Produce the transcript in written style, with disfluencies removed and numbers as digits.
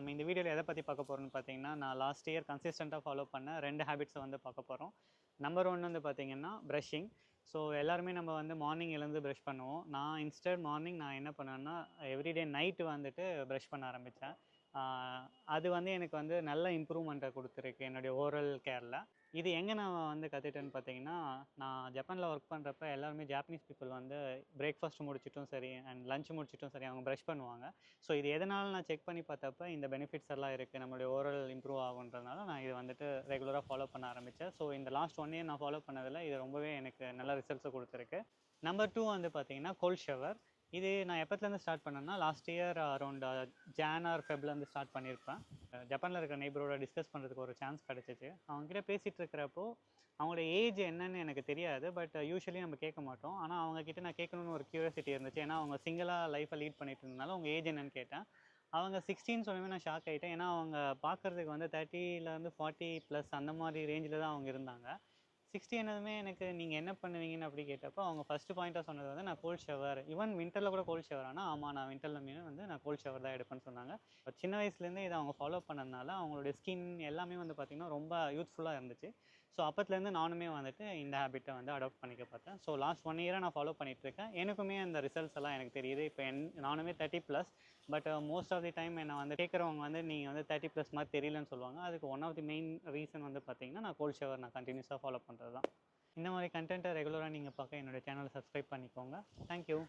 நம்ம இந்த வீடியோவில் எதை பற்றி பார்க்க போகிறோம்னு பார்த்தீங்கன்னா, நான் லாஸ்ட் இயர் கன்சிஸ்டண்ட்டாக ஃபாலோ பண்ண 2 ஹேபிட்ஸை வந்து பார்க்க போகிறோம். நம்பர் 1 வந்து பார்த்தீங்கன்னா ப்ரஷிங். ஸோ எல்லாருமே நம்ம வந்து மார்னிங் எழுந்து ப்ரஷ் பண்ணுவோம். நான் இன்ஸ்டட் மார்னிங் நான் என்ன பண்ணேன்னா, எவ்ரிடே நைட்டு வந்துட்டு ப்ரஷ் பண்ண ஆரம்பித்தேன். அது வந்து எனக்கு வந்து நல்ல இம்ப்ரூவ்மெண்ட்டை கொடுத்துருக்கு என்னுடைய ஓரல் கேரில். இது எங்கே நான் வந்து கற்றுக்கிட்டேன்னு பார்த்தீங்கன்னா, நான் ஜப்பானில் ஒர்க் பண்ணுறப்ப எல்லாருமே ஜாப்பனீஸ் பீப்புள் வந்து பிரேக்ஃபாஸ்ட் முடிச்சிட்டும் சரி அண்ட் லஞ்ச் முடிச்சிட்டும் சரி அவங்க ப்ரஷ் பண்ணுவாங்க. ஸோ இது எதனால நான் செக் பண்ணி பார்த்தப்ப இந்த பெனிஃபிட்ஸ் எல்லாம் இருக்குது, நம்மளுடைய ஓரல் இம்ப்ரூவ் ஆகுன்றதுனால நான் இது வந்துட்டு ரெகுலராக ஃபாலோ பண்ண ஆரம்பித்தேன். ஸோ இந்த லாஸ்ட் 1 இயர் நான் ஃபாலோ பண்ணதில் இது ரொம்பவே எனக்கு நல்ல ரிசல்ட்ஸை கொடுத்துருக்கு. நம்பர் 2 வந்து பார்த்தீங்கன்னா கோல்ட் ஷவர். இது நான் எப்போத்துலேருந்து ஸ்டார்ட் பண்ணேன்னா, last year around Jan or ஃபெப்லேருந்து ஸ்டார்ட் பண்ணியிருப்பேன். ஜப்பானில் இருக்கிற நெய்பரோட டிஸ்கஸ் பண்ணுறதுக்கு ஒரு சான்ஸ் கிடச்சிச்சு. அவங்ககிட்ட பேசிகிட்டு இருக்கிறப்போ அவங்களோட ஏஜ் என்னன்னு எனக்கு தெரியாது. பட் யூஷுவலி நம்ம கேட்க மாட்டோம். ஆனால் அவங்கக்கிட்ட நான் கேட்கணுன்னு ஒரு க்யூரியாசிட்டி இருந்துச்சு. ஏன்னா அவங்க சிங்கிளாக லைஃப்பை லீட் பண்ணிட்டு இருந்தனால அவங்க ஏஜ் என்னன்னு கேட்டேன். அவங்க 16 சொன்னவே நான் ஷாக் ஆகிட்டேன். ஏன்னா அவங்க பார்க்குறதுக்கு வந்து 30லேருந்து 40+ அந்த மாதிரி ரேஞ்சில் தான் அவங்க இருந்தாங்க. 60 என்னதுமே எனக்கு நீங்கள் என்ன பண்ணுவீங்கன்னு அப்படி கேட்டப்போ அவங்க ஃபஸ்ட்டு பாயிண்ட்டாக சொன்னது வந்து நான் கோல்ட் ஷவர், ஈவன் வின்டரில் கூட கோல்ட் ஷவர். ஆனால் ஆமாம் நான் வின்டரில் வந்து நான் கோல்ட் ஷவர் தான் எடுப்பேன்னு சொன்னாங்க. சின்ன வயசுலேருந்தே இதை அவங்க ஃபாலோ பண்ணதுனால அவங்களுடைய ஸ்கின் எல்லாமே வந்து பார்த்திங்கன்னா ரொம்ப யூத்ஃபுல்லாக இருந்துச்சு. ஸோ அப்போத்துலேருந்து நானுமே வந்துட்டு இந்த ஹேபிட்டை வந்து அடாப்ட் பண்ணிக்க பார்த்தேன். ஸோ லாஸ்ட் 1 இயராக நான் ஃபாலோ பண்ணிகிட்ருக்கேன். எனக்குமே அந்த ரிசல்ட்ஸ் எல்லாம் எனக்கு தெரியுது. இப்போ நானுமே 30+. But most of the time என்னை வந்து கேட்குறவங்க வந்து நீங்கள் வந்து 30+ மாதிரி தெரியலன்னு சொல்லுவாங்க. அதுக்கு one of the main reason வந்து பார்த்திங்கன்னா நான் கோல்ட் ஷவர் நான் கண்டினியூஸாக ஃபாலோ பண்ணுறது தான். இந்த மாதிரி கண்டென்ட்டை ரெகுலராக நீங்கள் பார்க்க என்னோடய சேனலை சப்ஸ்கிரைப் பண்ணிக்கோங்க. தேங்க்யூ.